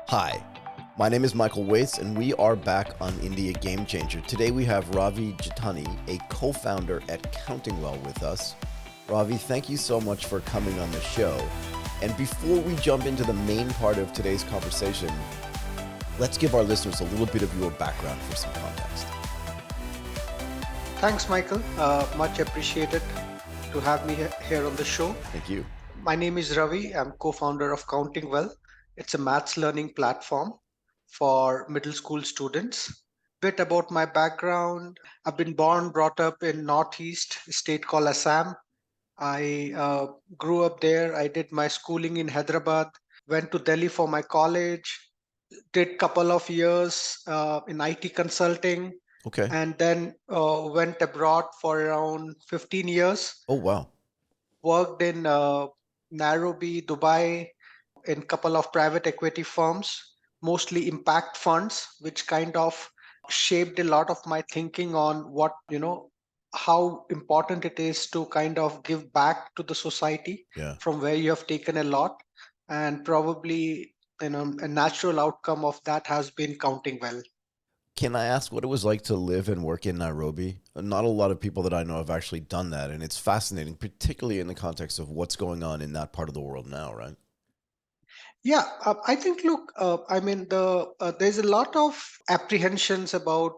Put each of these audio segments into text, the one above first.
Hi, my name is Michael Waits, and we are back on India Game Changer. Today we have Ravi Jitani, a co-founder at Countingwell, with us. Ravi, thank you so much for coming on the show. And before we jump into the main part of today's conversation, let's give our listeners a little bit of your background for some context. Thanks, Michael. Much appreciated to have me here on the show. Thank you. My name is Ravi. I'm co-founder of Countingwell. It's a maths learning platform for middle school students. Bit about my background. I've been born, brought up in Northeast, a state called Assam. I grew up there. I did my schooling in Hyderabad, went to Delhi for my college, did couple of years in IT consulting, Okay. and then went abroad for around 15 years. Oh, wow. Worked in Nairobi, Dubai, in couple of private equity firms, mostly impact funds, which kind of shaped a lot of my thinking on how important it is to kind of give back to the society Yeah. from where you have taken a lot. And probably, a natural outcome of that has been counting well. Can I ask what it was like to live and work in Nairobi? Not a lot of people that I know have actually done that, and it's fascinating, particularly in the context of what's going on in that part of the world now, right? Yeah, I think, look, I mean, there's a lot of apprehensions about,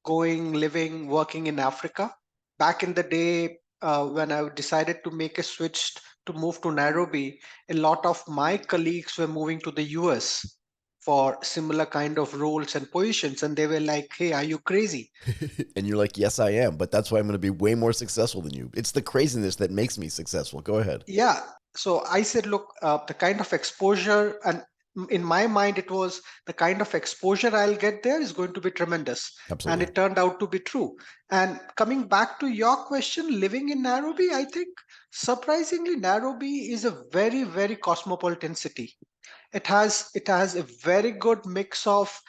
going, living, working in Africa. Back in the day, when I decided to make a switch to move to Nairobi, a lot of my colleagues were moving to the US for similar kind of roles and positions, and they were like, "Hey, are you crazy?" And you're like, yes, I am, but that's why I'm going to be way more successful than you. It's the craziness that makes me successful. Go ahead. Yeah. So I said, look, the kind of exposure, and in my mind, it was the kind of exposure I'll get there is going to be tremendous. And Absolutely. it turned out to be true. And coming back to your question, living in Nairobi, I think surprisingly, Nairobi is a very, very cosmopolitan city. It has a very good mix of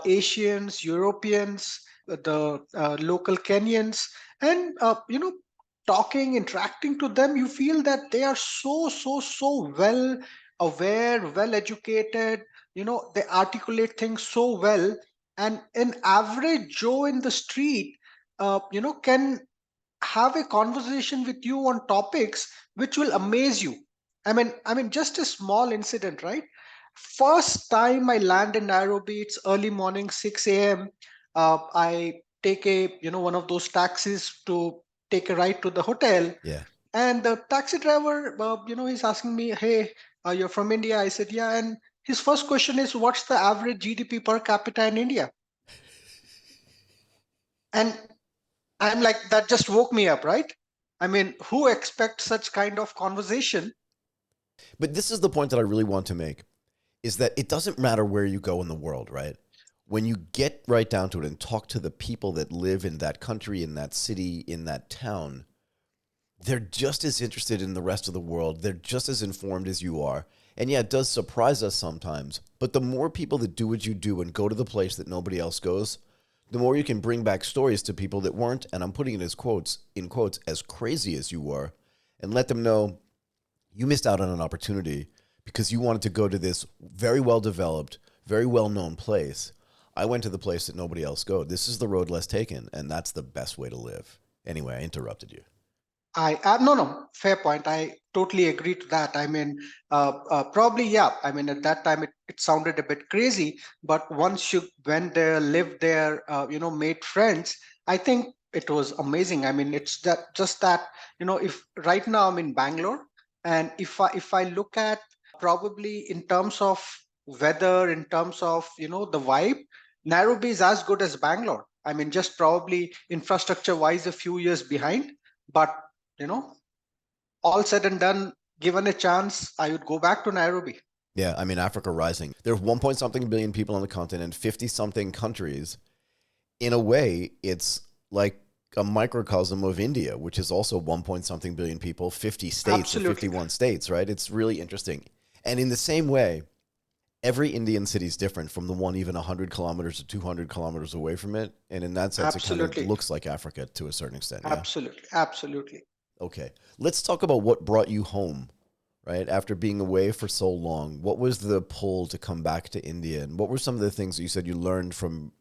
Asians, Europeans, the local Kenyans, and talking, interacting to them, you feel that they are so well aware, well educated. They articulate things so well, and an average Joe in the street, can have a conversation with you on topics which will amaze you. I mean, just a small incident, right? First time I land in Nairobi, it's early morning, 6 a.m. I take one of those taxis to take a ride to the hotel, Yeah. and the taxi driver, he's asking me, "Hey, you're from India?" I said, "Yeah." And his first question is, "What's the average GDP per capita in India?" And I'm like, that just woke me up, right? I mean, who expects such kind of conversation? But this is the point that I really want to make is that it doesn't matter where you go in the world, right? When you get right down to it and talk to the people that live in that country, in that city, in that town, they're just as interested in the rest of the world. They're just as informed as you are. And yeah, it does surprise us sometimes. But the more people that do what you do and go to the place that nobody else goes, the more you can bring back stories to people that weren't, and I'm putting it as quotes, in quotes, as crazy as you were, and let them know you missed out on an opportunity because you wanted to go to this very well developed, very well known place. I went to the place that nobody else goes. This is the road less taken, and that's the best way to live. Anyway, I interrupted you. No, fair point. I totally agree to that. I mean, probably, yeah. I mean, at that time, it sounded a bit crazy, but once you went there, lived there, made friends, I think it was amazing. I mean, it's that just that, if right now I'm in Bangalore, and if I look at probably in terms of weather, in terms of the vibe, Nairobi is as good as Bangalore. I mean, just probably infrastructure wise, a few years behind, but you know all said and done, given a chance, I would go back to Nairobi. Yeah, I mean, Africa rising. There's 1 point something billion people on the continent, 50 something countries. In a way, it's like a microcosm of India, which is also 1 point something billion people, 50 states or Absolutely. 51 states, right? It's really interesting. And in the same way, every Indian city is different from the one even 100 kilometers to 200 kilometers away from it. And in that sense, it kind of Absolutely. looks like Africa to a certain extent. Yeah. Absolutely. Absolutely. Okay. Let's talk about what brought you home right? After being away for so long, what was the pull to come back to India? And what were some of the things that you said you learned from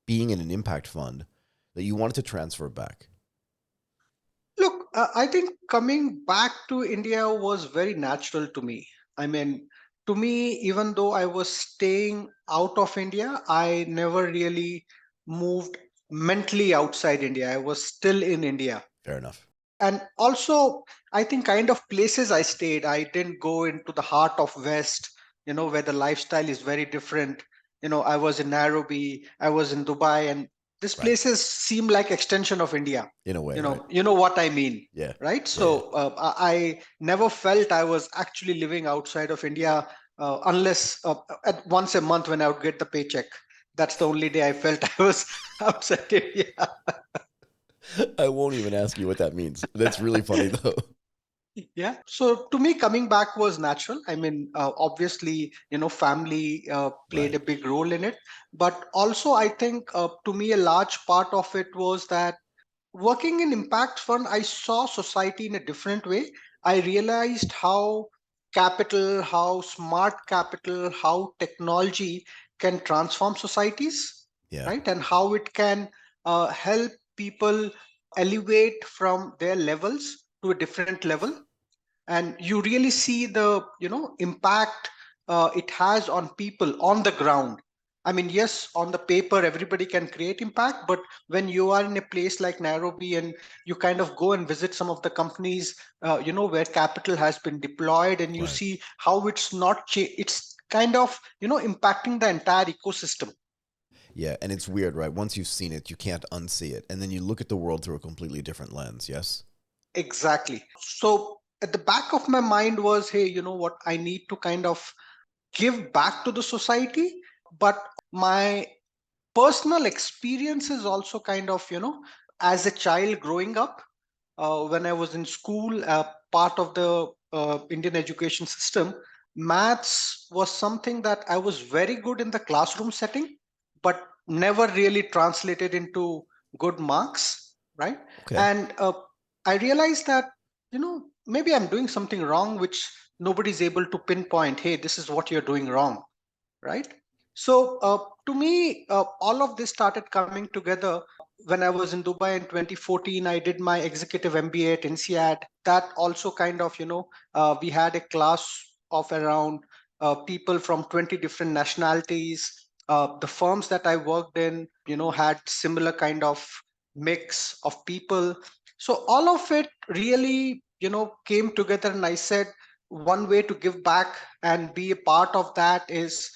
being in an impact fund that you wanted to transfer back? Look, I think coming back to India was very natural to me. I mean, to me, even though I was staying out of India, I never really moved mentally outside India. I was still in India. Fair enough. And also, I think kind of places I stayed, I didn't go into the heart of West, where the lifestyle is very different. I was in Nairobi, I was in Dubai, and these Right. places seem like extension of India. In a way, you right? know you know what I mean, Yeah. right? Yeah. Yeah. So I never felt I was actually living outside of India, unless at once a month when I would get the paycheck. That's the only day I felt I was outside India. I won't even ask you what that means. That's really funny though. Yeah. So to me, coming back was natural. I mean, obviously, family played Right. a big role in it. But also, I think to me, a large part of it was that working in impact fund, I saw society in a different way. I realized how capital, how smart capital, how technology can transform societies, Yeah. right? And how it can help people elevate from their levels to a different level. And you really see the impact it has on people on the ground. I mean, yes, on the paper everybody can create impact, but when you are in a place like Nairobi and you kind of go and visit some of the companies where capital has been deployed, and you Right. see how it's not it's kind of impacting the entire ecosystem. Yeah. And it's weird, right? Once you've seen it, you can't unsee it. And then you look at the world through a completely different lens. Yes. Exactly. So at the back of my mind was, hey, you know what, I need to kind of give back to the society. But my personal experiences also kind of, as a child growing up, when I was in school, part of the Indian education system, maths was something that I was very good in the classroom setting, but never really translated into good marks, right? Okay. And I realized that, maybe I'm doing something wrong, which nobody's able to pinpoint, hey, this is what you're doing wrong, right? So to me, all of this started coming together when I was in Dubai in 2014. I did my executive MBA at INSEAD. That also kind of, we had a class of around people from 20 different nationalities. The firms that I worked in, had similar kind of mix of people. So all of it really, came together, and I said, one way to give back and be a part of that is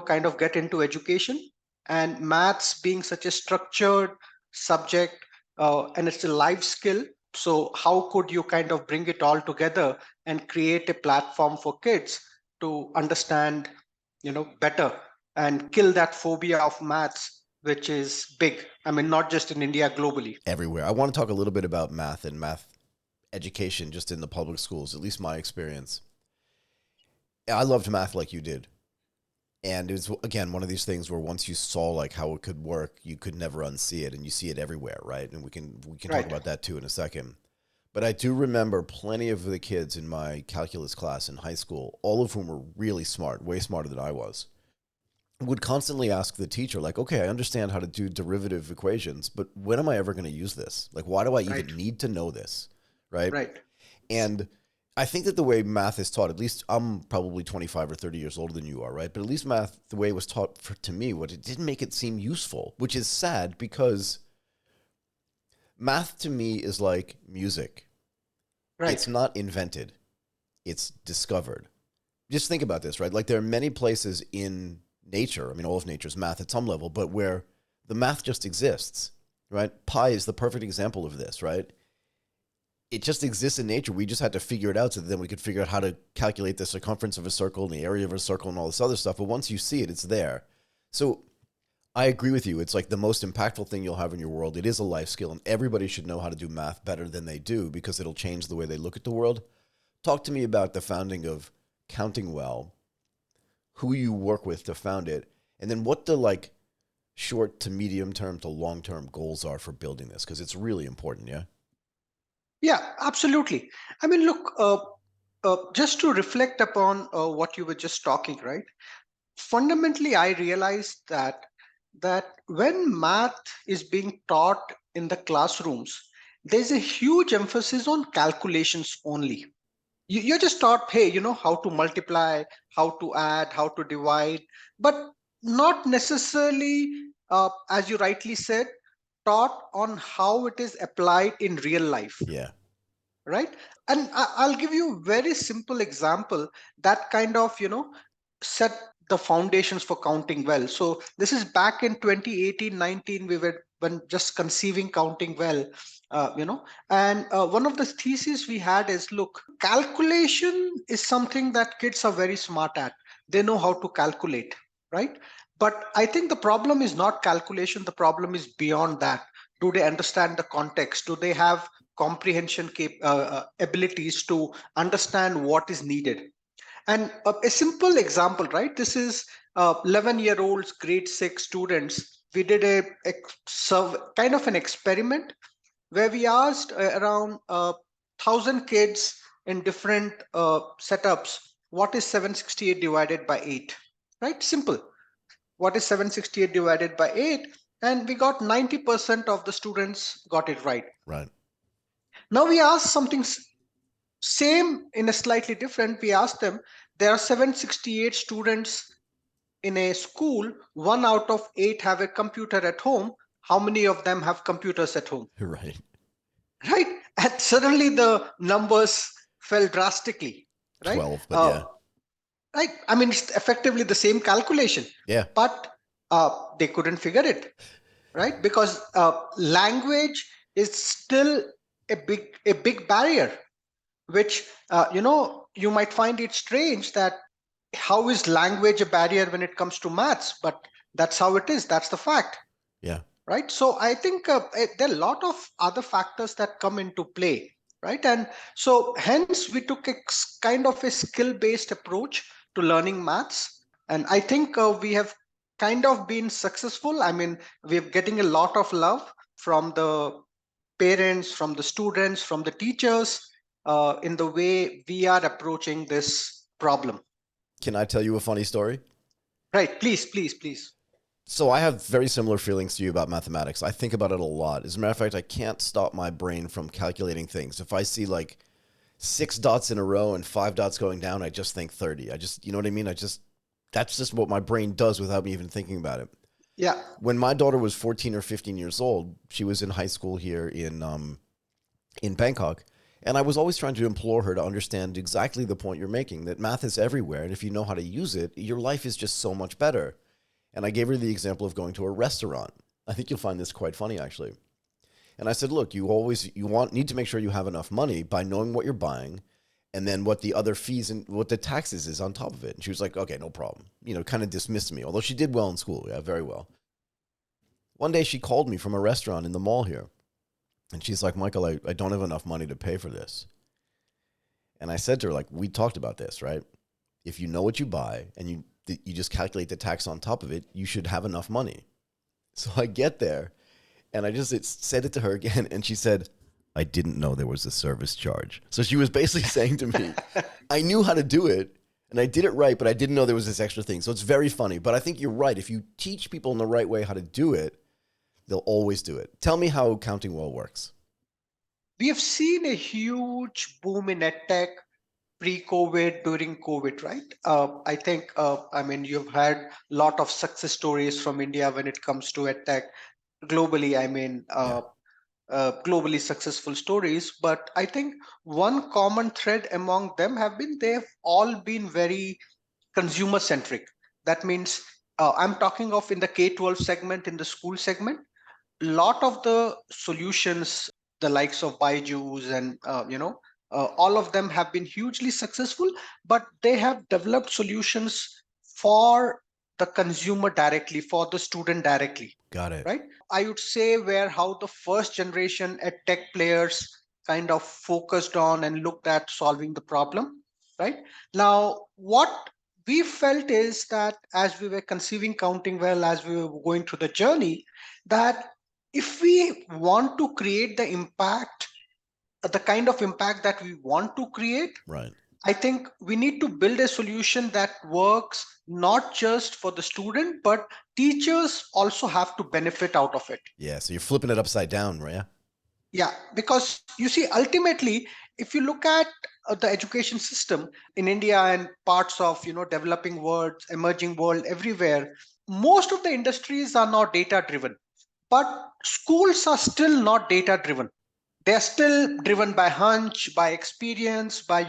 kind of get into education, and maths being such a structured subject, and it's a life skill. So how could you kind of bring it all together and create a platform for kids to understand better and kill that phobia of maths, which is big. I mean, not just in India, globally. Everywhere. I want to talk a little bit about math and math education just in the public schools, at least my experience. I loved math like you did. And it was, again, one of these things where once you saw like how it could work, you could never unsee it, and you see it everywhere, right? And we can talk Right. about that too in a second. But I do remember plenty of the kids in my calculus class in high school, all of whom were really smart, way smarter than I was, would constantly ask the teacher, like, okay, I understand how to do derivative equations, but when am I ever going to use this? Like, why do I Right. even need to know this? Right. Right. And I think that the way math is taught, at least I'm probably 25 or 30 years older than you are, right? But at least math, the way it was taught to me, what it didn't make it seem useful, which is sad because math to me is like music. It's Right. not invented, it's discovered. Just think about this, right? Like there are many places in nature, I mean, all of nature is math at some level, but where the math just exists, right? Pi is the perfect example of this, right? It just exists in nature. We just had to figure it out so that then we could figure out how to calculate the circumference of a circle and the area of a circle and all this other stuff. But once you see it, it's there. So I agree with you. It's like the most impactful thing you'll have in your world. It is a life skill, and everybody should know how to do math better than they do because it'll change the way they look at the world. Talk to me about the founding of Countingwell, who you work with to found it, and then what the like short to medium term to long term goals are for building this because it's really important. Yeah. Yeah, absolutely. I mean, look, just to reflect upon what you were just talking, right? Fundamentally, I realized that when math is being taught in the classrooms, there's a huge emphasis on calculations only. You're just taught, hey, how to multiply, how to add, how to divide, but not necessarily, as you rightly said, taught on how it is applied in real life, Yeah. right? And I'll give you a very simple example that kind of set the foundations for counting well. So this is back in 2018-19. We were when just conceiving counting well, and one of the theses we had is, look, calculation is something that kids are very smart at. They know how to calculate, right? But I think the problem is not calculation. The problem is beyond that. Do they understand the context? Do they have comprehension abilities to understand what is needed? And a simple example, right? This is 11-year-olds, grade 6 students. We did kind of an experiment where we asked around 1,000 kids in different setups, what is 768 divided by 8? Right? Simple. What is 768 divided by 8? And we got 90% of the students got it right. Right. Now we asked something same in a slightly different. We asked them, there are 768 students in a school, 1 out of 8 have a computer at home. How many of them have computers at home? Right. Right? And suddenly the numbers fell drastically, right? 12, but yeah. Right. I mean, it's effectively the same calculation, Yeah. but they couldn't figure it, right? Because language is still a big barrier, which you might find it strange that how is language a barrier when it comes to maths, but that's how it is. That's the fact. Yeah. Right. So I think there are a lot of other factors that come into play, right? And so hence we took a kind of a skill based approach to learning maths, and I think we have kind of been successful. I mean, we're getting a lot of love from the parents, from the students, from the teachers, in the way we are approaching this problem. Can I tell you a funny story? Right. Please, please, please. So I have very similar feelings to you about mathematics. I think about it a lot. As a matter of fact, I can't stop my brain from calculating things. If I see like 6 dots in a row and 5 dots going down, I just think 30. You know what I mean? That's just what my brain does without me even thinking about it. Yeah. When my daughter was 14 or 15 years old, she was in high school here in Bangkok, and I was always trying to implore her to understand exactly the point you're making, that math is everywhere, and if you know how to use it, your life is just so much better. And I gave her the example of going to a restaurant. I think you'll find this quite funny, actually. And I said, look, need to make sure you have enough money by knowing what you're buying, and then what the other fees and what the taxes is on top of it. And she was like, okay, no problem. Kind of dismissed me, although she did well in school. Yeah, very well. One day she called me from a restaurant in the mall here. And she's like, Michael, I don't have enough money to pay for this. And I said to her, like, we talked about this, right? If you know what you buy and you just calculate the tax on top of it, you should have enough money. So I get there and I just said it to her again. And she said, I didn't know there was a service charge. So she was basically saying to me, I knew how to do it and I did it right, but I didn't know there was this extra thing. So it's very funny. But I think you're right. If you teach people in the right way how to do it, they'll always do it. Tell me how Countingwell works. We have seen a huge boom in edtech pre-COVID, during COVID, right? I think, I mean, you've had a lot of success stories from India when it comes to edtech globally. I mean, Yeah. globally successful stories. But I think one common thread among them have been they've all been very consumer centric. That means I'm talking of in the K-12 segment, in the school segment, lot of the solutions, the likes of Byju's and all of them have been hugely successful, but they have developed solutions for the consumer directly, for the student directly, Got it. right? I would say where how the first generation at tech players kind of focused on and looked at solving the problem, right? Now, what we felt is that as we were conceiving counting well, as we were going through the journey, that if we want to create the impact, the kind of impact that we want to create, Right. I think we need to build a solution that works not just for the student, but teachers also have to benefit out of it. Yeah, so you're flipping it upside down, right? Yeah, because you see, ultimately, if you look at the education system in India and parts of developing world, emerging world, everywhere, most of the industries are not data driven, but schools are still not data driven. They're still driven by hunch, by experience, by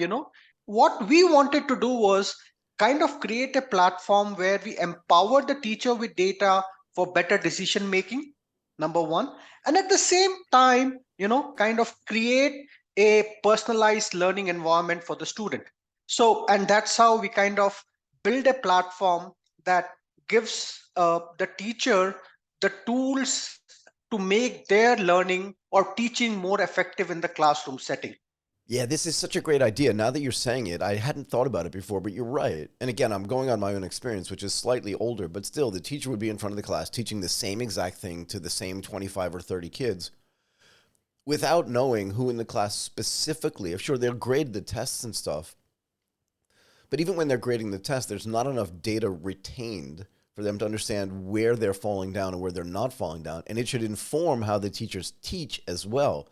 what we wanted to do was kind of create a platform where we empower the teacher with data for better decision making, number one, and at the same time kind of create a personalized learning environment for the student. So, and that's how we kind of build a platform that gives the teacher the tools to make their learning or teaching more effective in the classroom setting. Yeah, this is such a great idea. Now that you're saying it, I hadn't thought about it before, but you're right. And again, I'm going on my own experience, which is slightly older, but still, the teacher would be in front of the class teaching the same exact thing to the same 25 or 30 kids without knowing who in the class specifically. I'm sure they'll grade the tests and stuff, but even when they're grading the test, there's not enough data retained for them to understand where they're falling down and where they're not falling down. And it should inform how the teachers teach as well.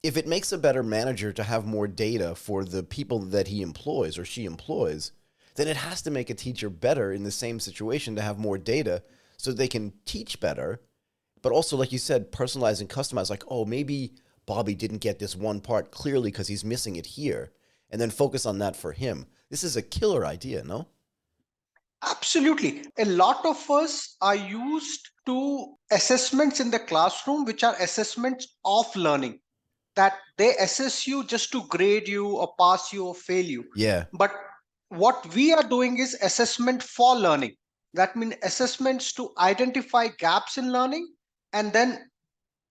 If it makes a better manager to have more data for the people that he employs or she employs, then it has to make a teacher better in the same situation to have more data so they can teach better. But also, like you said, personalize and customize, like, oh, maybe Bobby didn't get this one part clearly because he's missing it here, and then focus on that for him. This is a killer idea, no? Absolutely. A lot of us are used to assessments in the classroom, which are assessments of learning, that they assess you just to grade you or pass you or fail you. Yeah, But what we are doing is assessment for learning. That means assessments to identify gaps in learning and then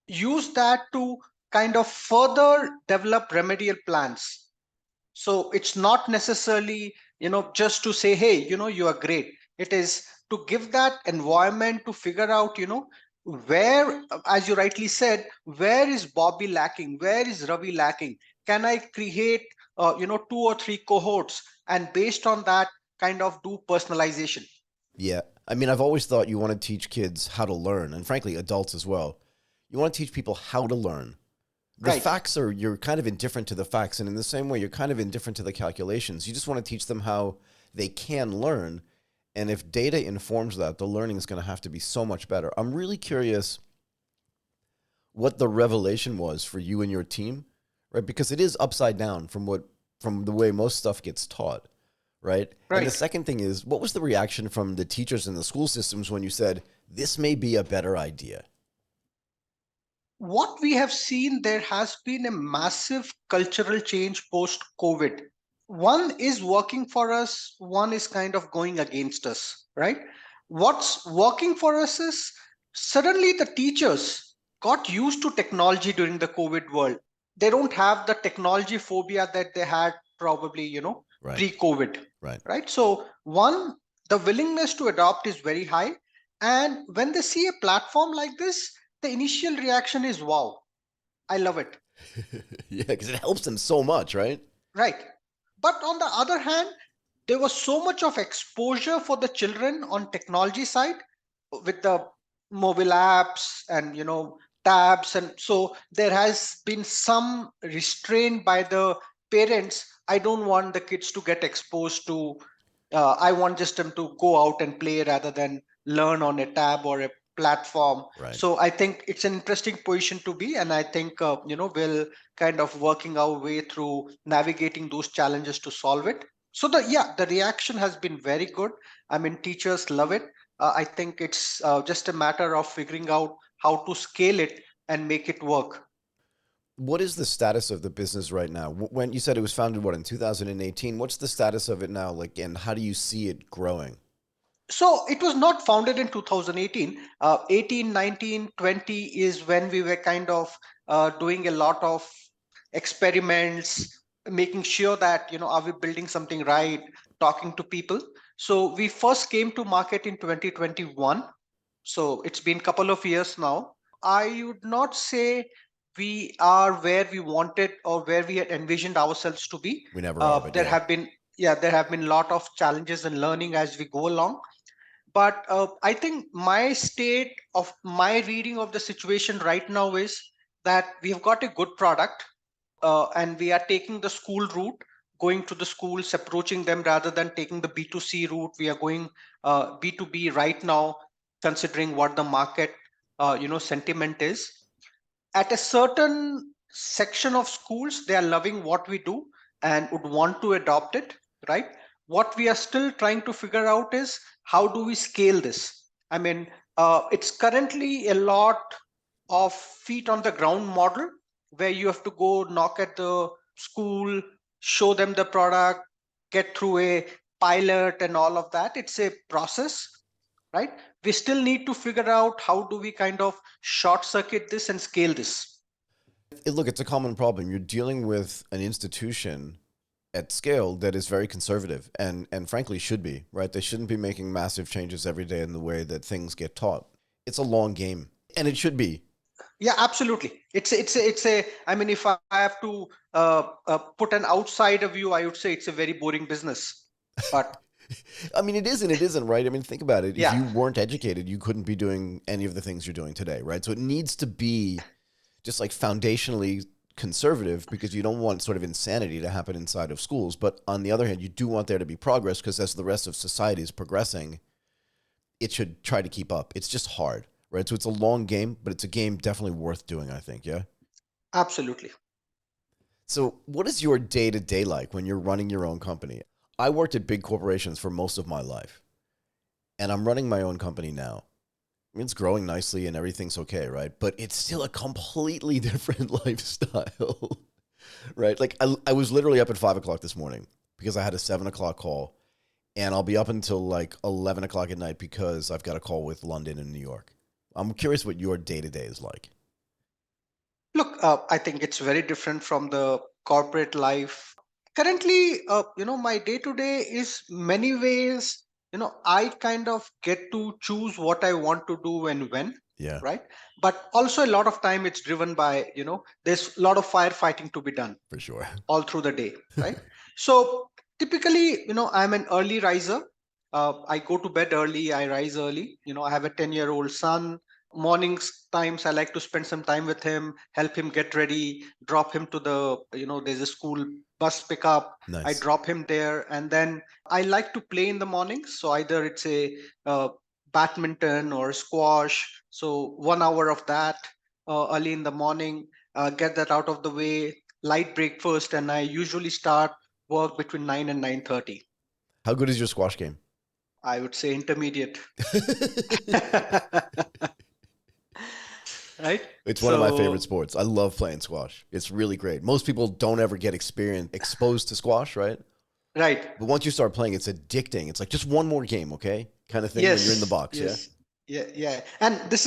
use that to kind of further develop remedial plans. So it's not necessarily just to say, hey, you are great. It is to give that environment to figure out where, as you rightly said, where is Bobby lacking, where is Ravi lacking. Can I create 2 or 3 cohorts, and based on that kind of do personalization. yeah. I mean, I've always thought you want to teach kids how to learn, and frankly, adults as well. You want to teach people how to learn. The Right. facts are, you're kind of indifferent to the facts, and in the same way, you're kind of indifferent to the calculations. You just want to teach them how they can learn. And if data informs that, the learning is going to have to be so much better. I'm really curious what the revelation was for you and your team, right? Because it is upside down from the way most stuff gets taught, right? And the Right. second thing is, what was the reaction from the teachers in the school systems when you said this may be a better idea? What we have seen, there has been a massive cultural change post COVID. One is working for us, one is kind of going against us, right? What's working for us is suddenly the teachers got used to technology during the COVID world. They don't have the technology phobia that they had probably, Right, pre COVID, right. right? So, one, the willingness to adopt is very high. And when they see a platform like this, the initial reaction is wow, I love it. Yeah, because it helps them so much, right? Right. But on the other hand, there was so much of exposure for the children on technology side with the mobile apps and tabs, and so there has been some restraint by the parents. I don't want the kids to get exposed to, I want just them to go out and play rather than learn on a tab or a platform. Right. So I think it's an interesting position to be, and I think we'll kind of working our way through navigating those challenges to solve it. So the reaction has been very good. I mean, teachers love it. I think it's just a matter of figuring out how to scale it and make it work. What is the status of the business right now? When you said it was founded, what, in 2018? What's the status of it now? Like, and how do you see it growing? So it was not founded in 2018. 18, 19, 20 is when we were kind of doing a lot of experiments, making sure that, are we building something right, talking to people. So we first came to market in 2021. So it's been a couple of years now. I would not say we are where we wanted or where we had envisioned ourselves to be. We never are, but There yeah. have been Yeah, there have been a lot of challenges and learning as we go along. But I think my state of my reading of the situation right now is that we've got a good product, and we are taking the school route, going to the schools, approaching them rather than taking the B2C route. We are going B2B right now, considering what the market sentiment is. At a certain section of schools, they are loving what we do and would want to adopt it, right? What we are still trying to figure out is how do we scale this. I mean, it's currently a lot of feet on the ground model, where you have to go knock at the school, show them the product, get through a pilot and all of that. It's a process, right? We still need to figure out how do we kind of short circuit this and scale this. Look, it's a common problem. You're dealing with an institution at scale that is very conservative and frankly should be, right? They shouldn't be making massive changes every day in the way that things get taught. It's a long game, and it should be. Yeah, absolutely. It's a I mean, if I have to put an outsider view, I would say it's a very boring business. But I mean, it is and it isn't, right? I mean, think about it. If yeah, you weren't educated, you couldn't be doing any of the things you're doing today, right? So it needs to be just like foundationally conservative because you don't want sort of insanity to happen inside of schools. But on the other hand, you do want there to be progress because as the rest of society is progressing, it should try to keep up. It's just hard, right? So it's a long game, but it's a game definitely worth doing, I think. Yeah. absolutely. So, what is your day to day like when you're running your own company? I worked at big corporations for most of my life, and I'm running my own company now. I mean, it's growing nicely and everything's okay, right? But it's still a completely different lifestyle, right? Like, I was literally up at 5 o'clock this morning because I had a 7 o'clock call, and I'll be up until like 11 o'clock at night because I've got a call with London and New York. I'm curious what your day to day is like. Look, I think it's very different from the corporate life. Currently, my day to day is many ways, I kind of get to choose what I want to do and when, Yeah, right? But also a lot of time it's driven by, there's a lot of firefighting to be done for sure. all through the day, right? So typically, I'm an early riser. I go to bed early, I rise early. I have a 10-year-old son. Mornings times I like to spend some time with him, help him get ready, drop him to there's a school bus pickup. I Nice. drop him there, and then I like to play in the mornings. So either it's a badminton or squash. So 1 hour of that early in the morning, get that out of the way, light breakfast, and I usually start work between 9 and 9:30. How good is your squash game? I would say intermediate. Right? It's one of my favorite So, sports. I love playing squash. It's really great. Most people don't ever get exposed to squash, right? right. But once you start playing, it's addicting. It's like just one more game, okay? Kind of thing when you're in the Yes. box, yeah? Yes. Yeah. Yeah. And this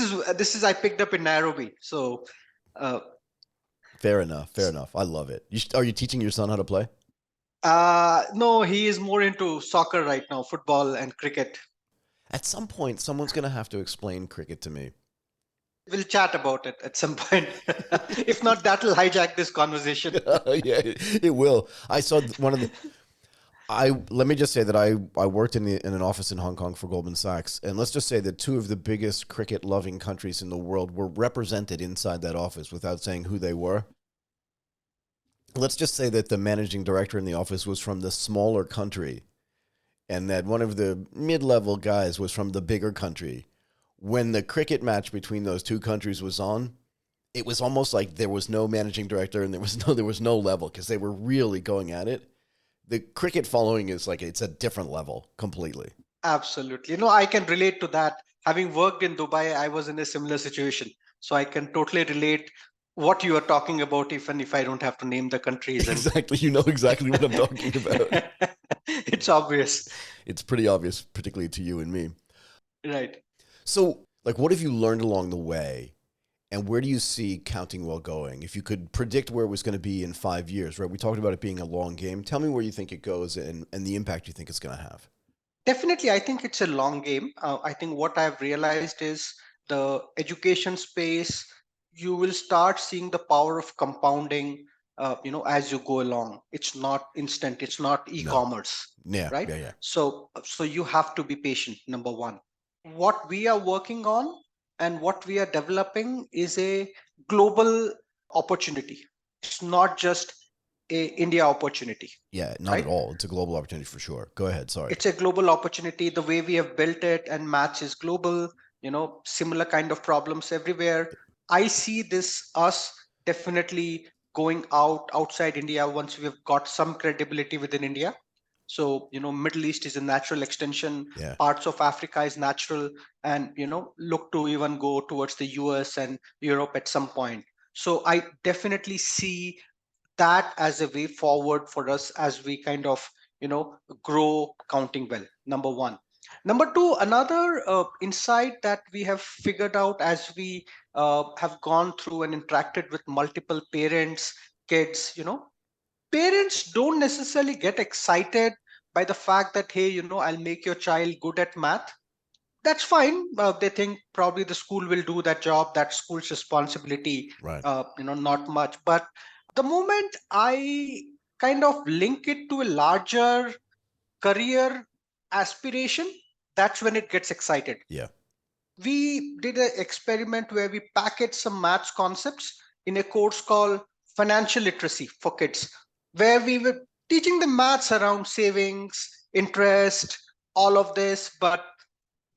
is I picked up in Nairobi. So, uh, Fair enough. Fair enough. I love it. Are you teaching your son how to play? no, he is more into soccer right now, football and cricket. At some point, someone's going to have to explain cricket to me. We'll chat about it at some point. If not, that'll hijack this conversation. Yeah, it will. I saw one of the I let me just say that I worked in an office in Hong Kong for Goldman Sachs, and let's just say that two of the biggest cricket loving countries in the world were represented inside that office without saying who they were. Let's just say that the managing director in the office was from the smaller country, and that one of the mid-level guys was from the bigger country. When the cricket match between those two countries was on, it was almost like there was no managing director and there was no level because they were really going at it. The cricket following is like it's a different level completely. Absolutely. I can relate to that. Having worked in Dubai, I was in a similar situation. So I can totally relate what you are talking about, even if I don't have to name the countries. And Exactly, you know exactly what I'm talking about. it's obvious. It's pretty obvious, particularly to you and me. Right. So, like, what have you learned along the way, and where do you see Countingwell going? If you could predict where it was going to be in 5 years, right? We talked about it being a long game. Tell me where you think it goes and the impact you think it's going to have. Definitely, I think it's a long game. I think what I've realized is the education space, you will start seeing the power of compounding. as you go along. It's not instant. It's not No. e-commerce, Yeah. right? Yeah. Yeah. So you have to be patient. Number one, what we are working on and what we are developing is a global opportunity. It's not just a India opportunity, Yeah. Not at right? all. It's a global opportunity for sure. Go ahead. Sorry. It's a global opportunity. The way we have built it and match is global. Similar kind of problems everywhere. I see this us definitely going outside India once we've got some credibility within India. So Middle East is a natural extension. Yeah. Parts of Africa is natural, and look to even go towards the US and Europe at some point. So I definitely see that as a way forward for us as we kind of grow Countingwell. Number one. Number two, another insight that we have figured out as we have gone through and interacted with multiple parents, kids. Parents don't necessarily get excited by the fact that, hey, I'll make your child good at math. That's fine. They think probably the school will do that job. That's school's responsibility. Right. Not much. But the moment I kind of link it to a larger career aspiration, that's when it gets excited. Yeah. We did an experiment where we packaged some maths concepts in a course called financial literacy for kids, where we were teaching them maths around savings, interest, all of this, but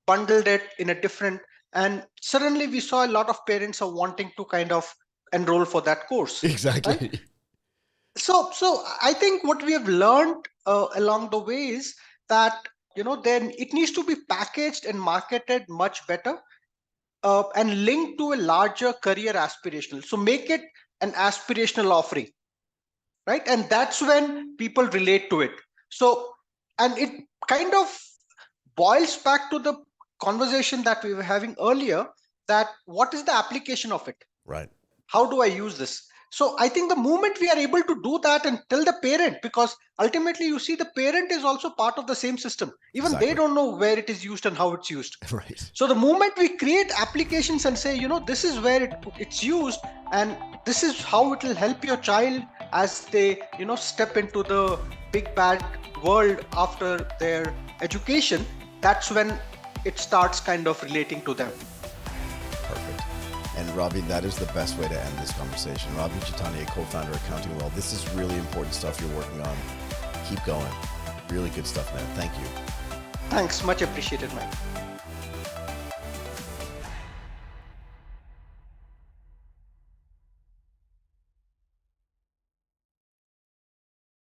bundled it in a different. And suddenly we saw a lot of parents are wanting to kind of enroll for that course, right? Exactly. So I think what we have learned along the way is that then it needs to be packaged and marketed much better, and linked to a larger career aspirational. So make it an aspirational offering, right? And that's when people relate to it. So, and it kind of boils back to the conversation that we were having earlier, that what is the application of it? Right. How do I use this? So I think the moment we are able to do that and tell the parent, because ultimately you see the parent is also part of the same system. Even they Exactly. don't know where it is used and how it's used. Right. So the moment we create applications and say, this is where it's used, and this is how it will help your child as they, step into the big bad world after their education, that's when it starts kind of relating to them. Perfect. And Ravi, that is the best way to end this conversation. Ravi Jitani, co-founder of Countingwell. This is really important stuff you're working on. Keep going. Really good stuff, man. Thank you. Thanks. Much appreciated, Mike.